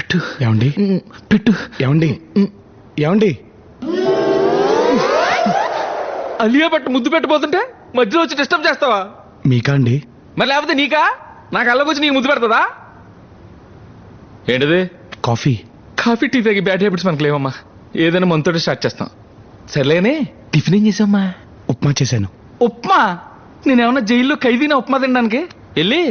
పెట్టు. ఏమండి పెట్టు. ఏమండి ఏమండి అలియా పట్టు ముద్దు పెట్టబోతుంటే మధ్యలో వచ్చి డిస్టర్బ్ చేస్తావా? మీకా అండి? మరి లేకపోతే నీకా? నాకు అల్లకొచ్చి నీకు ముద్దు పెడతదా? ఏంటిది? కాఫీ. కాఫీ టీ తాగి బ్యాడ్ హ్యాబిట్స్ మనకు లేవమ్మా. ఏదైనా మనతోటి స్టార్ట్ చేస్తాం. సర్లేనే, టిఫిన్ ఏం చేసావమ్మా? ఉప్మా చేశాను. ఉప్మా? నేనేమన్నా జైల్లో ఖైదీనా ఉప్మా తినడానికి? వెళ్ళి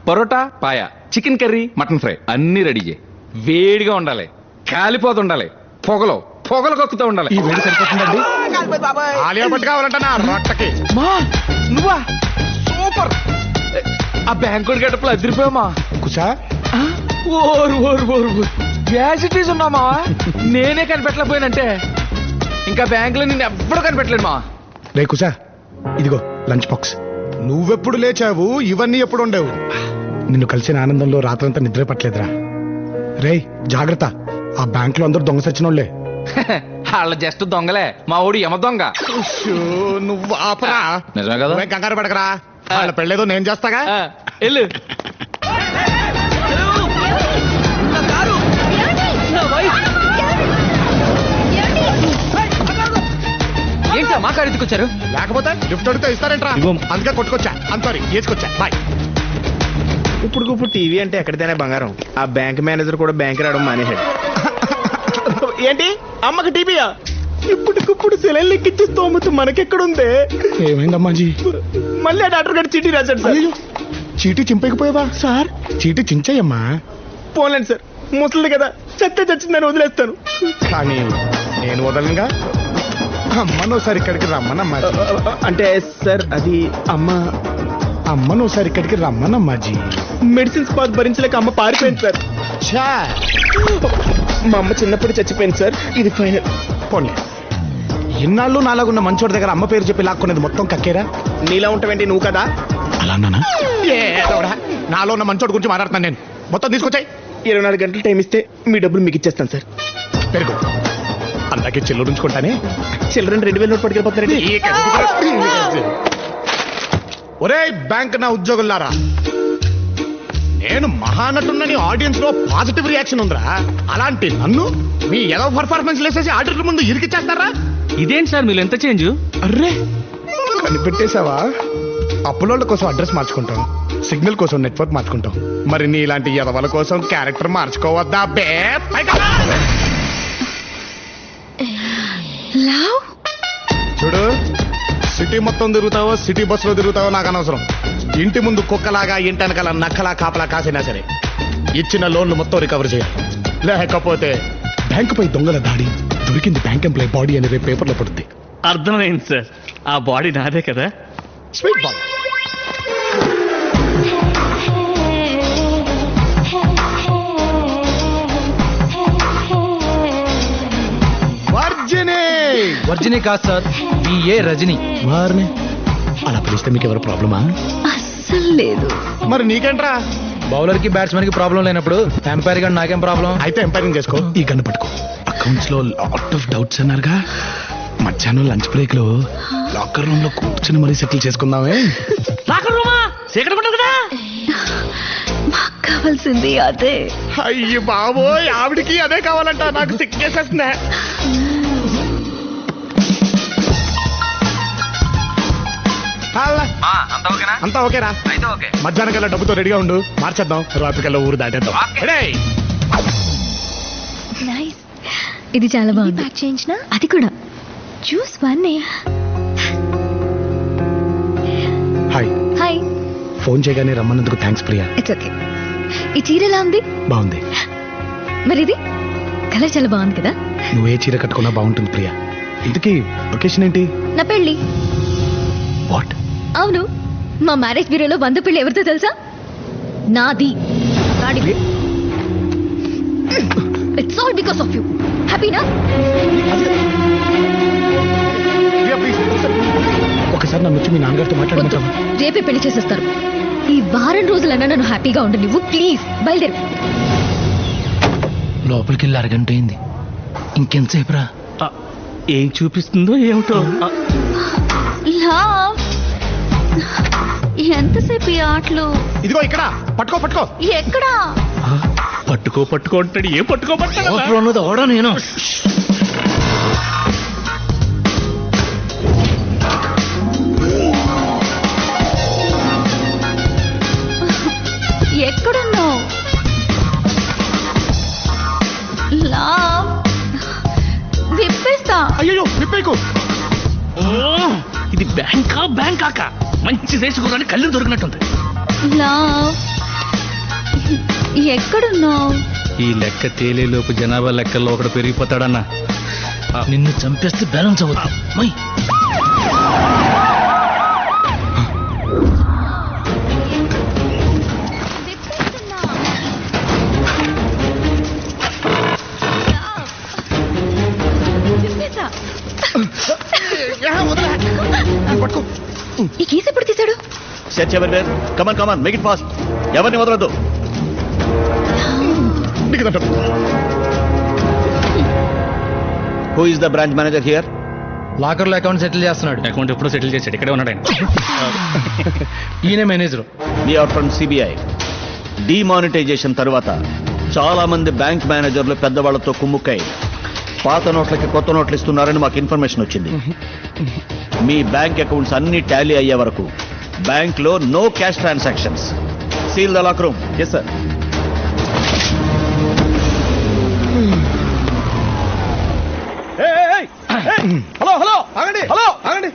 పరోటా, పాయ, చికెన్ కర్రీ, మటన్ ఫ్రై అన్నీ రెడీ చేయి. వేడిగా ఉండాలి, కాలిపోతుండాలి, పొగలు పొగలు కక్కుతూ ఉండాలి. ఈ వేడి సరిపోతుందండి? ఆలియా భట్ కావాలంట నా రొట్టకి. మా నువ్వా? సూపర్. ఆ బ్యాంకుడి గడపలు అదిరిపోయామా? కుసా ఓరు ఓరు ఓరు గ్యాసిటీస్ ఉన్నామా? నేనే కనిపెట్టలేకపోయానంటే ఇంకా బ్యాంకులో నిన్ను ఎవ్వడూ కనిపెట్టలేదు మా. రే కుసా, ఇదిగో లంచ్ బాక్స్. నువ్వెప్పుడు లేచావు? ఇవన్నీ ఎప్పుడు ఉండేవు? నిన్ను కలిసిన ఆనందంలో రాత్రంతా నిద్ర పట్టలేదురా. రే జాగ్రత్త, ఆ బ్యాంక్ లో అందరూ దొంగ సచ్చినోళ్లే. వాళ్ళ జస్ట్ దొంగలే, మా ఊడు యమ దొంగ. నువ్వు ఆపరా. నిజమే కదా? నువ్వేం కంగారు పడకరా, వాళ్ళ పెళ్ళేదో నేను చేస్తాగా. వెళ్ళు. ఏంటా మా కారు ఎత్తుకొచ్చారు? లేకపోతే గిఫ్ట్ అడిగితే ఇస్తారంట్రా. అందుకే కొట్టుకొచ్చా. సారీ వేసుకొచ్చా. బాయ్. ఇప్పుడు టీవీ అంటే ఎక్కడితేనే బంగారం. ఆ బ్యాంక్ మేనేజర్ కూడా బ్యాంక్ రావడం మానేశాడు. ఏంటి అమ్మకి టీవీయా? ఇప్పటికిప్పుడు సెలైన్ ఎక్కించే స్తోమత మనకెక్కడుందే? ఏమైందమ్మాజీ? మళ్ళీ ఆ డాక్టర్ గారు చీటీ రాశాడు సార్. అయ్యో, చీటీ చింపకపోయావా? సార్ చీటీ చించాయమ్మా. పోలేండి సార్, ముసలిది కదా, చస్తే చచ్చిందని వదిలేస్తాను. కానీ నేను వదలనుగా. అమ్మనోసారి ఇక్కడికి రమ్మనమ్మా. అంటే సార్ అది అమ్మనోసారి ఇక్కడికి రమ్మనమ్మాజీ. మెడిసిన్స్ పాత్ భరించలేక అమ్మ పారిపోయింది సార్. ఛా, మా అమ్మ చిన్నప్పుడు చచ్చిపోయింది సార్. ఇది ఫైనల్. పోన్లే, ఇన్నాళ్ళు నాలాగున్న మంచోడి దగ్గర అమ్మ పేరు చెప్పి లాక్కునేది మొత్తం కక్కేరా. నీలా ఉంటావేంటి నువ్వు కదా? అలా అన్నానా? నాలో ఉన్న మంచోడి గురించి మాట్లాడుతున్నాను నేను. మొత్తం తీసుకొచ్చాయి. 24 గంటలు టైం ఇస్తే మీ డబ్బులు మీకు ఇచ్చేస్తాను సార్. పెరుగు అలాగే చెల్లుంచుకుంటానే. Children 2000 note పట్టుకెళ్ళిపోతారండి. ఒరే బ్యాంక్ నా ఉద్యోగులారా, నేను మహానటున్నని ఆడియన్స్ లో పాజిటివ్ రియాక్షన్ ఉందిరా. అలాంటి నన్ను మీ ఏదో పర్ఫార్మెన్స్ లేసేసి ఆడిటర్ ముందు ఇరికిచ్చేస్తారా? ఇదేంటి సార్ మీరు ఎంత చేంజ్? అర్రే కనిపెట్టేశావా? అప్పులోళ్ళ కోసం అడ్రస్ మార్చుకుంటాం, సిగ్నల్ కోసం నెట్వర్క్ మార్చుకుంటాం. మరి నీ ఇలాంటి ఎదవల కోసం క్యారెక్టర్ మార్చుకోవద్దా బే? చూడు, సిటీ మొత్తం తిరుగుతావో సిటీ బస్ లో తిరుగుతావో నాకు అనవసరం. ఇంటి ముందు కుక్కలాగా ఇంటనకల నక్కలా కాపలా కాసినా సరే ఇచ్చిన లోన్లు మొత్తం రికవర్ చేయాలి. లేకపోతే బ్యాంకుపై దొంగల దాడి, దొరికింది బ్యాంక్ ఎంప్లాయ్ బాడీ అని రేపు పేపర్లో పడుతుంది. అర్థమైంది సార్, ఆ బాడీ నాదే కదా. Sweet ball. వర్జిని కాదు సార్, ఏ రజని. వారిని అలా పిలిస్తే మీకు ఎవరు ప్రాబ్లమా? అస్సలు లేదు. మరి నీకేంట్రా? బౌలర్ కి బ్యాట్స్మెన్ కి ప్రాబ్లం లేనప్పుడు ఎంపైర్ గా నాకేం ప్రాబ్లం? అయితే ఎంపైరింగ్ చేసుకో. ఈ గన్ను పట్టుకో. అకౌంట్స్ లో లాట్ ఆఫ్ డౌట్స్ అన్నారుగా, మధ్యాహ్నం లంచ్ బ్రేక్ లో లాకర్ రూమ్ లో కూర్చుని మరీ సెటిల్ చేసుకుందామే. లాకర్ రూమా? సీక్రెట్ ఉంటుంది కదా. మాకు కావాల్సింది అదే. అయ్యి బాబోయ్, ఆవిడికి అదే కావాలంట. నాకు సిక్కేసేస్తుందా? అంతా ఓకేరా? మధ్యాహ్నం కల్లా డబ్బుతో రెడీగా ఉండు, మార్చేద్దాం. రాత్రికల్లా ఊరు దాటేద్దాం. నైస్. ఇది చాలా బాగుంది. ప్యాక్ చేయించిన అది కూడా జ్యూస్ వన్నే. హాయ్. హాయ్. ఫోన్ చేయగానే రమ్మన్నందుకు థ్యాంక్స్ ప్రియా. It's okay. ఈ చీర ఎలా ఉంది? బాగుంది. మరి ఇది కలర్ చాలా బాగుంది కదా. నువ్వు ఏ చీర కట్టుకున్నా బాగుంటుంది ప్రియా. ఇంతకీ లొకేషన్ ఏంటి? నా పెళ్ళి. వాట్? అవును, మా మ్యారేజ్ బ్యూరోలో 100 పెళ్లి ఎవరితో తెలుసా? నాది. It's all because of you. హ్యాపీనా? ఒకసారి నన్ను వచ్చి మీ నాన్నగారితో మాట్లాడమంటావా? రేపే పెళ్లి చేసేస్తారు. ఈ వారం రోజులన్నా నన్ను హ్యాపీగా ఉండు నువ్వు. ప్లీజ్ బయలుదేరు. లోపలికి వెళ్ళి అరగంట అయింది, ఇంకెంతసేపు రా? ఏం చూపిస్తుందో ఏమిటో. లవ్, ఎంతసేపు ఈ ఆటలు? ఇదిగో ఇక్కడ పట్టుకో. ఎక్కడా? పట్టుకో అంటాడు. ఏ పట్టుకోబట్టాడు అవసరం అన్నది అవడా నేను. ఎక్కడున్నావు? లావ్ విప్పేస్తా. అయ్యో విప్పేకు. ఇది బ్యాంకాక మంచి దేశకురాని కళ్ళు దొరికినట్టుంది. లావ్ ఎక్కడున్నావు? ఈ లెక్క తేలేలోపు జనాభా లెక్కల్లో ఒకడు పెరిగిపోతాడన్నా. నిన్ను చంపేస్తే బ్యాలెన్స్ అవుతుంది. మై విప్పేస్తున్నా. లావ్, విప్పేసా. ఈ కేసు ఎప్పుడు తీశాడు? Search everywhere. Come on make it fast. ఎవరిని వదలొద్దు. Who is the branch manager here? Locker లో అకౌంట్ సెటిల్ చేస్తున్నాడు. అకౌంట్ ఎప్పుడో సెటిల్ చేశాడు. ఇక్కడే ఉన్నాడు ఆయన. ఈయన manager. We are from CBI. Demonetisation తరువాత చాలా మంది బ్యాంక్ మేనేజర్లు పెద్దవాళ్లతో కుమ్ముక్కై పాత నోట్లకి కొత్త నోట్లు ఇస్తున్నారని మాకు ఇన్ఫర్మేషన్ వచ్చింది. మీ బ్యాంక్ అకౌంట్స్ అన్ని టాలీ అయ్యే వరకు బ్యాంక్ లో no cash transactions. Seal the lock room. Yes sir. Hello ఆగండి.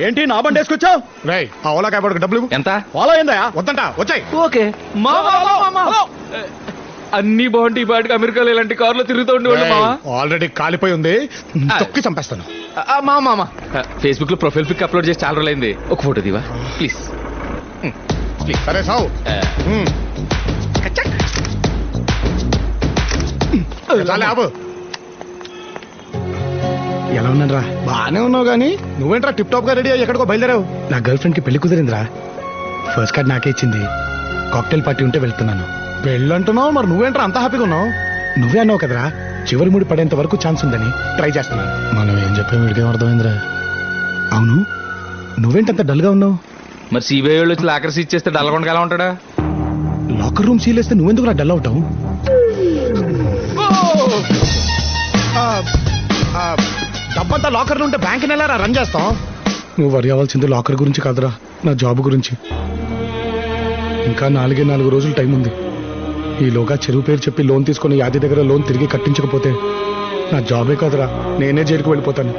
ఏంటి నా బండి వేసుకొచ్చావు? రై ఆ ఓలాకాయ పడుకు డబ్బులు ఇవ్వు. ఎంత? ఫాలో అయిందా? వద్దంట వచ్చాయి. ఓకే అన్ని బాగుంటే ఈ పాటికి అమెరికాలో ఇలాంటి కార్లో తిరుగుతూ ఉండేవాళ్ళు మావా. ఆల్రెడీ కాలిపోయి ఉంది, తొక్కి చంపేస్తాను. మామా ఫేస్బుక్ లో ప్రొఫైల్ పిక్ అప్లోడ్ చేసి చాలా రోజులైంది. ఒక ఫోటో దివా ప్లీజ్. సరే సావు. చాలే ఆపు. ఎలా ఉన్నాను రా? బాగానే ఉన్నావు కానీ నువ్వేంట్రా టిప్ టాప్ గా రెడీ అయ్యి ఎక్కడికో బయలుదేరావు? నా గర్ల్ ఫ్రెండ్ కి పెళ్లి కుదిరిందిరా. ఫస్ట్ కార్డ్ నాకే ఇచ్చింది. కాక్టైల్ పార్టీ ఉంటే వెళ్తున్నాను. పెళ్ళంటున్నావు మరి నువ్వేంట్రా అంత హ్యాపీగా ఉన్నావు? నువ్వే అన్నావు కదరా చివరి ముడి పడేంత వరకు ఛాన్స్ ఉందని ట్రై చేస్తున్నాను. మనం ఏం చెప్పాం వీడికేం అర్థమైందిరా? అవును నువ్వేంటంత డల్ గా ఉన్నావు? మరి సిబిఐ వాళ్ళు వచ్చి లాకర్స్ ఇచ్చేస్తే డల్గొండగా ఎలా ఉంటాడా? లాకర్ రూమ్ సీల్ వేస్తే నువ్వెందుకు నా డల్ అవుతావు? డబ్బంతా లాకర్ ఉంటే బ్యాంక్ ఎలా రన్ చేస్తాం? నువ్వు వరి అవ్వాల్సింది లాకర్ గురించి కాదురా, నా జాబ్ గురించి. ఇంకా 4 రోజులు టైం ఉంది. ఈలోగా చెరువు పేరు చెప్పి లోన్ తీసుకుని యాది దగ్గర లోన్ తిరిగి కట్టించకపోతే నా జాబే కాదురా, నేనే జైలుకు వెళ్ళిపోతాను.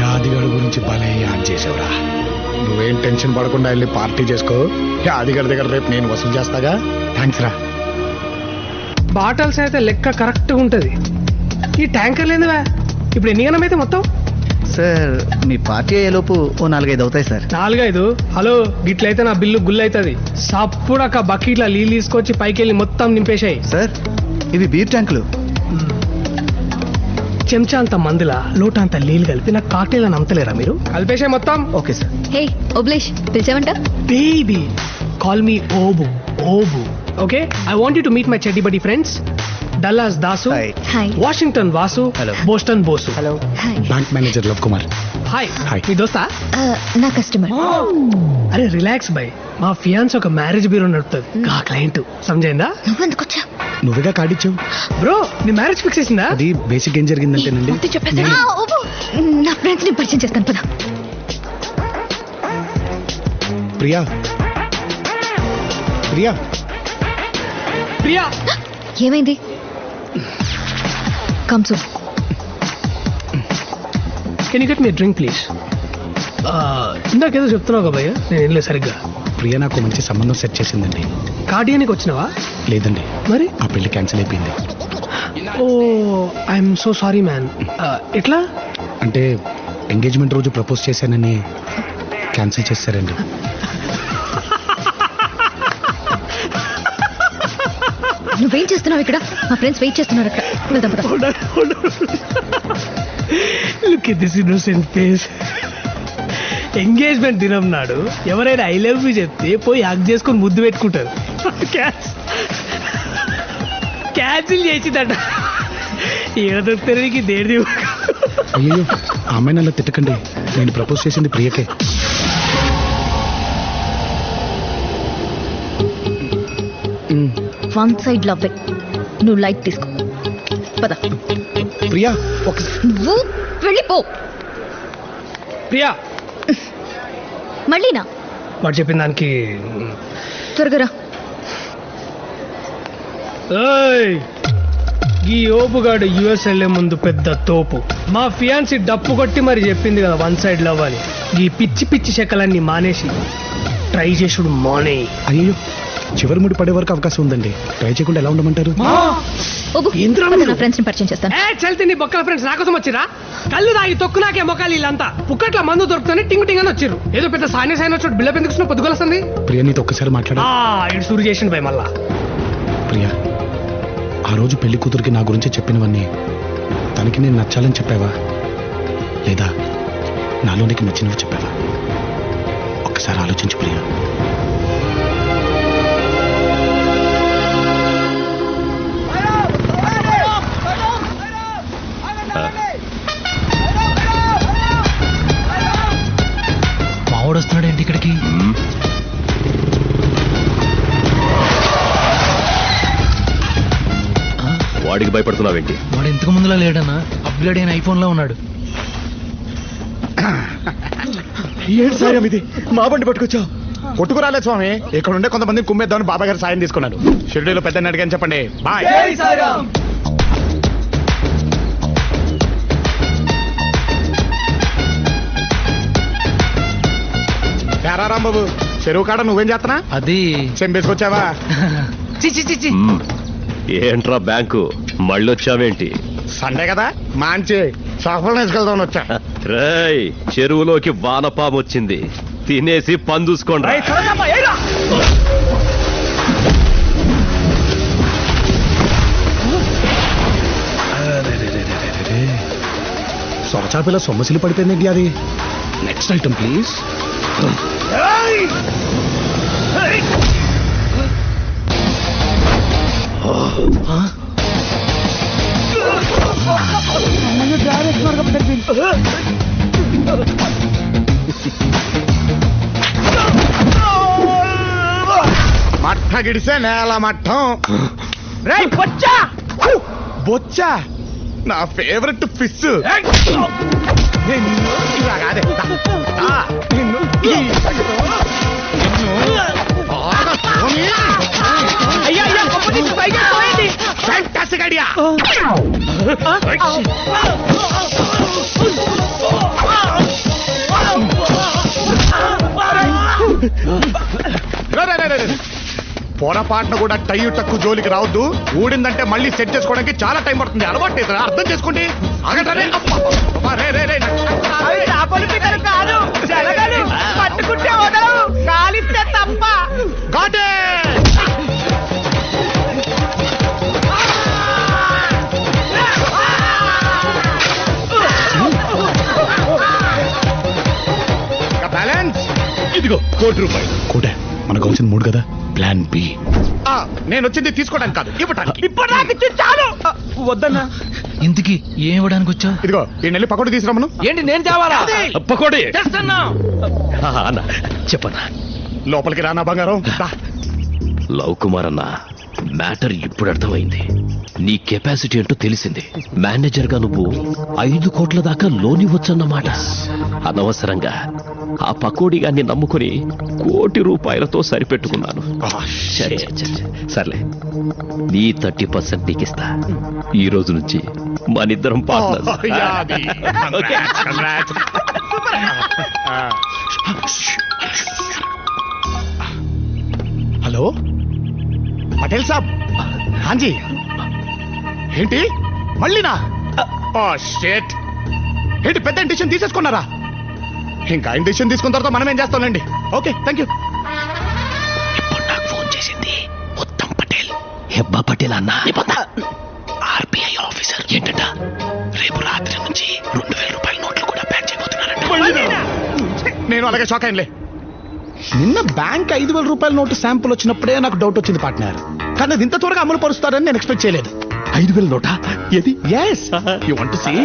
యాదిగాడి గురించి భలే యాద్ చేసావురా. నువ్వేం టెన్షన్ పడకుండా వెళ్ళి పార్టీ చేసుకో. యాదిగాడి దగ్గర రేపు నేను వసూలు చేస్తాగా. థ్యాంక్స్ రా. బాటల్స్ అయితే లెక్క కరెక్ట్గా ఉంటుంది. ఈ ట్యాంకర్ లేదువా ఇప్పుడు ఎన్ని గణం అయితే మొత్తం? సార్ మీ పార్టీ అయ్యేలోపు ఓ 4-5 అవుతాయి సార్. 4-5? హలో గిట్లయితే నా బిల్లు గుల్ అవుతుంది. సప్పుడక బకెట్ల నీళ్ళు తీసుకొచ్చి పైకి వెళ్ళి మొత్తం నింపేశాయి. సార్ ఇవి బీర్ ట్యాంకులు. చెంచా అంత మందుల లోట అంత నీళ్ళు కలిపి నాకు కాక్టైల్ అని అమ్మతలేరా మీరు? కలిపేశాయి మొత్తం. Okay sir. హే ఓబ్లేష్ పిలిచావంట? Baby call me Obu. Okay I want you to meet my చెడ్డి buddy friends. Dallas Dasu, Hi. Hi. Washington Vasu, Boston Bosu. Hello. Hi. Bank manager love Kumar. Hi. Hi. మీ దోస్తా? నా కస్టమర్. అరే రిలాక్స్ బై. మా ఫియాన్స్ ఒక మ్యారేజ్ బ్యూరో నడుపుతుంది. ఆ క్లయింట్ సమజైందా? నువ్వెందుకు వచ్చా? నువ్వేగా కాడిచ్చావు. బ్రో నీ మ్యారేజ్ ఫిక్స్ చేసిందా? అది బేసిక్ ఏం జరిగిందంటేనండి, నా ఫ్రెండ్స్ ని పరిచయం చేస్తాను పద. ప్రియా ప్రియా ప్రియా ఏమైంది? కమ్సు. Can you get me drink please? ఇందాకేదో చెప్తున్నావు కదా భయ్య, నేను ఏం లేదు సరిగ్గా. ప్రియా నాకు మంచి సంబంధం సెట్ చేసిందండి. కార్డియానికి వచ్చినావా? లేదండి, మరి? ఆ పెళ్లి క్యాన్సిల్ అయిపోయింది. ఓ ఐఎమ్ సో సారీ మ్యాన్. ఎట్లా? అంటే ఎంగేజ్మెంట్ రోజు ప్రపోజ్ చేశానని క్యాన్సిల్ చేశారండి. నువ్వేం చేస్తున్నావు ఇక్కడ? మా ఫ్రెండ్స్ వెయిట్ చేస్తున్నారు అక్కడ. వెళ్దాం పద. Look at this innocent face. Engagement దినం నాడు ఎవరైనా ఐ లవ్ యూ చెప్తే పోయి హగ్ చేసుకొని ముద్దు పెట్టుకుంటారు. క్యాన్సిల్ చేసిందట. ఏదో తిరిగి దేడి. అయ్యో ఆ అమ్మాయిని అలా తిట్టకండి, నేను ప్రపోజ్ చేసింది ప్రియకే. వన్ సైడ్ లవ్ నువ్వు లైట్ తీసుకో పద ప్రియా ఒక నువ్వు వెళ్ళిపో ప్రియా మళ్ళీనా వాడు చెప్పిన దానికి త్వరగా రా ఏయ్, ఈ ఓపుగాడు యుఎస్ వెళ్లే ముందు పెద్ద తోపు మా ఫియాన్సీ డప్పు కొట్టి మరి చెప్పింది కదా వన్ సైడ్ లవ్ అని ఈ పిచ్చి పిచ్చి చెక్కలన్నీ మానేసి ట్రై చేసుడు మానే. అయ్యో చివరి ముడి పడే వరకు అవకాశం ఉందండి. ట్రై చేయకుండా ఎలా ఉండమంటారు? ఓబు, ఏంద్రా పద, మీరు? నా ఫ్రెండ్స్ ని పరిచయం చేస్తాను. ఏ చల్తి నీ బొక్కల ఫ్రెండ్స్ నాకోసం వచ్చిరా? కళ్ళు తాగి తొక్కు నాకే మొక్కలు వీళ్ళంతా పుక్కట్ల మందు దొరుకుతుంది టింగ్ టింగ్ అని వచ్చిర్రు. ఏదో పెద్ద సాయన సాయన వచ్చాడు బిల్ల పెందుకు పొద్దుగొలుస్తుంది. ప్రియా నీతో ఒక్కసారి మాట్లాడా? ఇటు సూరు చేసిండు భయ మళ్ళా. ప్రియా ఆ రోజు పెళ్లి కూతురికి నా గురించి చెప్పినవన్నీ తనకి నేను నచ్చాలని చెప్పావా, లేదా నాలో నీకు నచ్చినవి చెప్పావా? ఒక్కసారి ఆలోచించు ప్రియా. మావాడు వస్తున్నాడు ఏంటి ఇక్కడికి? వాడికి భయపడుతున్నావేంటి? వాడు ఇంతకు ముందులా లేడన్నా, అప్గ్రేడ్ అయిన ఐఫోన్ లో ఉన్నాడు. ఏంటి సాయం ఇది? మా బండి పట్టుకొచ్చావు? కొట్టుకురాలే స్వామి, ఇక్కడ ఉండే కొంతమంది కుమ్మేద్దామని బాబాయ్ గారు సాయం తీసుకున్నారు. షిరిడీలో పెద్ద అడిగాని చెప్పండి. బాయ్. రాంబాబు చెరువు కాడ నువ్వేం చేస్తున్నా? అది చెంపేసుకొచ్చావా? చి చి చి చి. ఏంట్రా బ్యాంకు మళ్ళొచ్చావేంటి? సండే కదా మంచి సఫలం వేసుకెళ్దామని వచ్చా. రేయ్, చెరువులోకి వానపాము వచ్చింది, తినేసి పందూసుకోండి. సొరచాపిల సొమ్మసిలి పడిపోయింది. అది నెక్స్ట్ ఐటమ్ ప్లీజ్. మట్ట గిడిసే నేల మట్టం. బొచ్చా నా ఫేవరెట్ ఫిష్. Fantastic idea. పొరపాటున కూడా టైయు టక్కు జోలికి రావద్దు. ఊడిందంటే మళ్ళీ సెట్ చేసుకోవడానికి చాలా టైం పడుతుంది. అలవాటు లేదు, అర్థం చేసుకోండి. ఆగటనే బ్యాలెన్స్. ఇదిగో ₹1,00,00,000. కోటే మనకు కావాల్సిన 3 కదా. Plan B. నేను వచ్చింది తీసుకోవడానికి కాదు, ఇవ్వడానికి. వద్దన్నా. ఇంతకి ఏం ఇవ్వడానికి వచ్చావు? ఇదిగో ఈ నెల్లి పకోడి తీసుకురామను. ఏంటి నేను తేవాలా? పకోడీ చేస్తున్నా. అన్న చెప్పన్నా. లోపలికి రానా బంగారం. దా. లవ్ కుమార్ అన్న, మ్యాటర్ ఇప్పుడు అర్థమైంది. నీ కెపాసిటీ ఏంటో తెలిసింది. మేనేజర్ గా నువ్వు 5 కోట్ల దాకా లోన్ ఇవ్వచ్చన్నమాట. అనవసరంగా ఆ పకోడీ గాన్ని నమ్ముకుని ₹1,00,00,000 సరిపెట్టుకున్నాను. సరే, సర్లే, నీ 30% నీకిస్తా. ఈ రోజు నుంచి మనిద్దరం పార్ట్నర్స్. ఓకే? హలో పటేల్ సాబ్. హాంజీ. ఏంటి మళ్ళీనా? షేట్. ఏంటి పెద్ద డిసిషన్ తీసేసుకున్నారా? ఇంకా డిసిషన్ తీసుకున్న తర్వాత మనం ఏం చేస్తాంలేండి. Okay, thank you. ఇప్పుడు నాకు ఫోన్ చేసింది ఉత్తమ్ పటేల్. హెబ్బా పటేల్ అన్న, ఆర్బీఐ ఆఫీసర్. ఏంటంట, రేపు రాత్రి నుంచి ₹2,000 నోట్లు కూడా బ్యాన్ చేయబోతున్నారంట. నేను అలాగే షాక్ అయ్యలే. నిన్న బ్యాంక్ ₹5,000 నోటు శాంపుల్ వచ్చినప్పుడే నాకు డౌట్ వచ్చింది పార్ట్నర్. కానీ అది ఇంత త్వరగా అమలు పరుస్తారని నేను ఎక్స్పెక్ట్ చేయలేదు. 5,000 నోటా? ఏది? Yes. You want to see?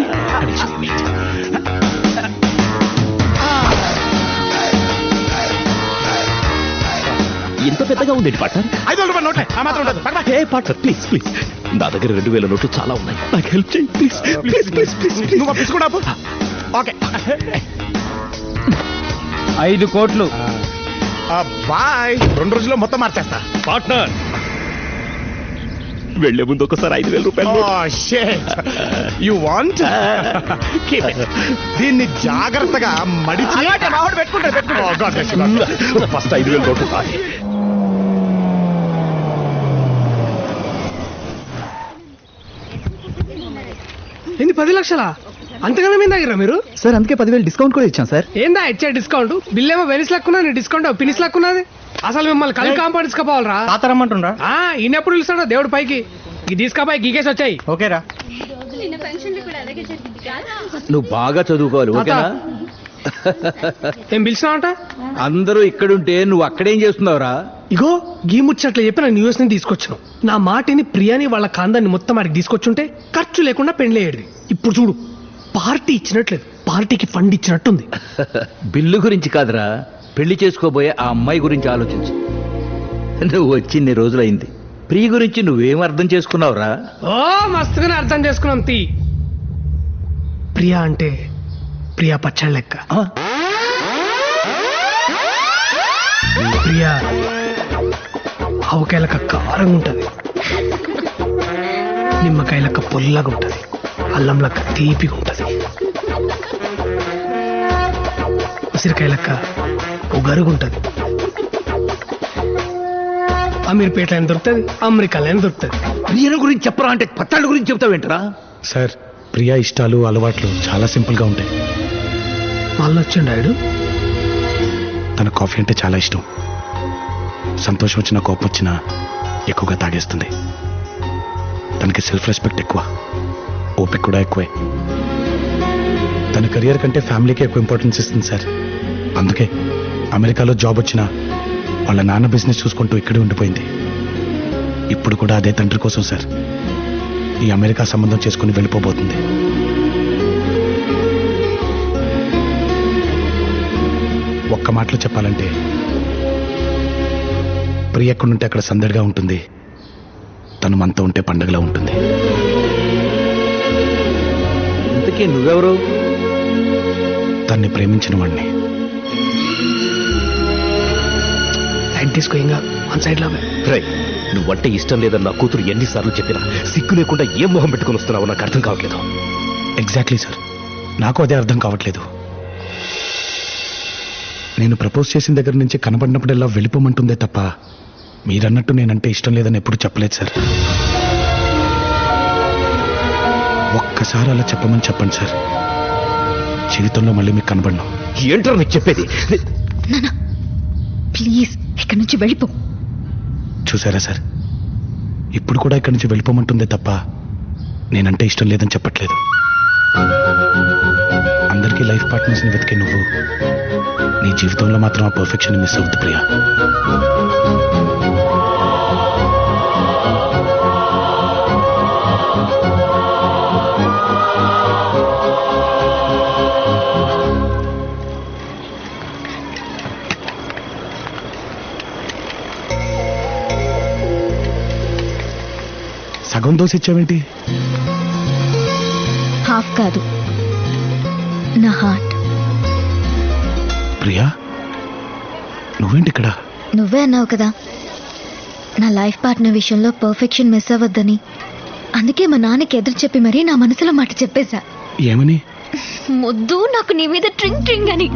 ఇంత పెద్దగా ఉంది పార్ట్నర్. 500 రూపాయలు నోట్ ఆ మాత్రం ఉండదు. పక్కన. ఏ పార్ట్నర్ ప్లీజ్ ప్లీజ్, నా దగ్గర 2000 నోట్లు చాలా ఉన్నాయి, నాకు హెల్ప్ చేయి ప్లీజ్ ప్లీజ్ ప్లీజ్ ప్లీజ్ నువ్వు పిచ్చుకోడా ఓకే 5 కోట్లు. బాయ్. 2 రోజుల్లో మొత్తం మార్చేస్తా. పార్ట్నర్. వెళ్లే ముందు ఒకసారి 5000 రూపాయలు యు వాంట్ దీన్ని జాగ్రత్తగా మడిచి పెట్టుకుంటాడు. ఫస్ట్ 5000 నోట్లు తాగి. ఏంది 10 లక్షలా? అంతగానే మీద దగ్గర మీరు సార్ అందుకే 10,000 డిస్కౌంట్ కూడా ఇచ్చాం సార్. ఏందా ఇచ్చే డిస్కౌంట్? బిల్ ఏమో వెనిస్ లక్కున్నా, నీ డిస్కౌంట్ పినిస్ లక్కున్నది. అసలు మిమ్మల్ని కలిసి కాంపౌండ్ తీసుకోపోవాలరా? తాతరమ్మంటుండ్రా? ఈయనెప్పుడు పిలుస్తాడో దేవుడు పైకి. ఈ తీసుకపోయి గీకేసి వచ్చాయి. ఓకేరా. నువ్వు బాగా చదువుకోవాలి, ఓకేనా? ఏం పిలిచినావంట? అందరూ ఇక్కడుంటే నువ్వు అక్కడేం చేస్తున్నావురా? ఇగో గీ ముచ్చట్లు చెప్పి నేను న్యూస్ ని తీసుకొచ్చాను. నా మాటిని ప్రియాని వాళ్ళ కాందాన్ని మొత్తం ఆడికి తీసుకొచ్చుంటే ఖర్చు లేకుండా పెండ్లేయడిది. ఇప్పుడు చూడు, పార్టీ ఇచ్చినట్లేదు, పార్టీకి ఫండ్ ఇచ్చినట్టుంది. బిల్లు గురించి కాదురా, పెళ్లి చేసుకోబోయే ఆ అమ్మాయి గురించి ఆలోచించు. నువ్వు వచ్చి ఇన్ని రోజులైంది, ప్రియ గురించి నువ్వేం అర్థం చేసుకున్నావురా? ఓ మస్తుగానే అర్థం చేసుకున్నాం. ప్రియా అంటే ప్రియా పచ్చళ్ళ లెక్క. ప్రియా ఆవకాయలక కారంగా ఉంటది, నిమ్మకాయలక పొల్లగా ఉంటది, అల్లం లెక్క తీపిగా ఉంటది, ఉసిరికాయలక్క ఉగరుగా ఉంటది. అమీర్పేట అని దొరుకుతుంది, అమెరికాలో అని దొరుకుతుంది. ప్రియను గురించి చెప్పరా అంటే పత్తాళ్ళ గురించి చెప్తావేంటరా? సార్ ప్రియా ఇష్టాలు అలవాట్లు చాలా సింపుల్ గా ఉంటాయి. మళ్ళీ వచ్చిండు ఆయుడు. తన కాఫీ అంటే చాలా ఇష్టం. సంతోషం వచ్చినా కోపం వచ్చినా ఎక్కువగా తాగేస్తుంది. తనకి సెల్ఫ్ రెస్పెక్ట్ ఎక్కువ, ఓపిక కూడా ఎక్కువే. తన కెరియర్ కంటే ఫ్యామిలీకి ఎక్కువ ఇంపార్టెన్స్ ఇస్తుంది సార్. అందుకే అమెరికాలో జాబ్ వచ్చినా వాళ్ళ నాన్న బిజినెస్ చూసుకుంటూ ఇక్కడే ఉండిపోయింది. ఇప్పుడు కూడా అదే తండ్రి కోసం సార్ ఈ అమెరికా సంబంధం చేసుకుని వెళ్ళిపోబోతుంది. ఒక్క మాటలో చెప్పాలంటే ప్రియ ఎక్కడుంటే అక్కడ సందడిగా ఉంటుంది, తను మనతో ఉంటే పండగలా ఉంటుంది. ఇంతకీ నువ్వెవరు? తన్ని ప్రేమించిన వాడిని. సైడ్ తీసుకో, ఇంకా వన్ సైడ్ లాగా. రై, నువ్వంటే ఇష్టం లేదని నా కూతురు ఎన్నిసార్లు చెప్పినా సిగ్గు లేకుండా ఏం మొహం పెట్టుకుని వస్తున్నావో నాకు అర్థం కావట్లేదు. ఎగ్జాక్ట్లీ సార్, నాకు అదే అర్థం కావట్లేదు. నేను ప్రపోజ్ చేసిన దగ్గర నుంచి కనబడినప్పుడల్లా వెళ్ళిపోమంటుందే తప్ప మీరన్నట్టు నేనంటే ఇష్టం లేదని ఎప్పుడు చెప్పలేదు సార్. ఒక్కసారి అలా చెప్పమని చెప్పండి సార్, జీవితంలో మళ్ళీ మీకు కనబడను. ఏంటో నీకు చెప్పేది? ప్లీజ్ ఇక్కడి నుంచి వెళ్ళిపో. చూసారా సార్, ఇప్పుడు కూడా ఇక్కడి నుంచి వెళ్ళిపోమంటుందే తప్ప నేనంటే ఇష్టం లేదని చెప్పట్లేదు. అందరికీ లైఫ్ పార్ట్నర్స్ని వెతికే నువ్వు నీ జీవితంలో మాత్రం ఆ పర్ఫెక్షన్ మిస్ అవుతుంది ప్రియా. సగం దోశ ఇచ్చావేంటి? హాఫ్ కాదు, నా హార్ట్. ప్రియా, నువ్వేంటి ఇక్కడ? నువ్వే అన్నావు కదా నా లైఫ్ పార్ట్నర్ విషయంలో పర్ఫెక్షన్ మిస్ అవ్వద్దని. అందుకే మా నాన్నకి ఎదురు చెప్పి మరీ నా మనసులో మాట చెప్పేశా. ఏమని? ముద్దు నాకు నీ మీద ట్రింగ్ ట్రింగ్ అని.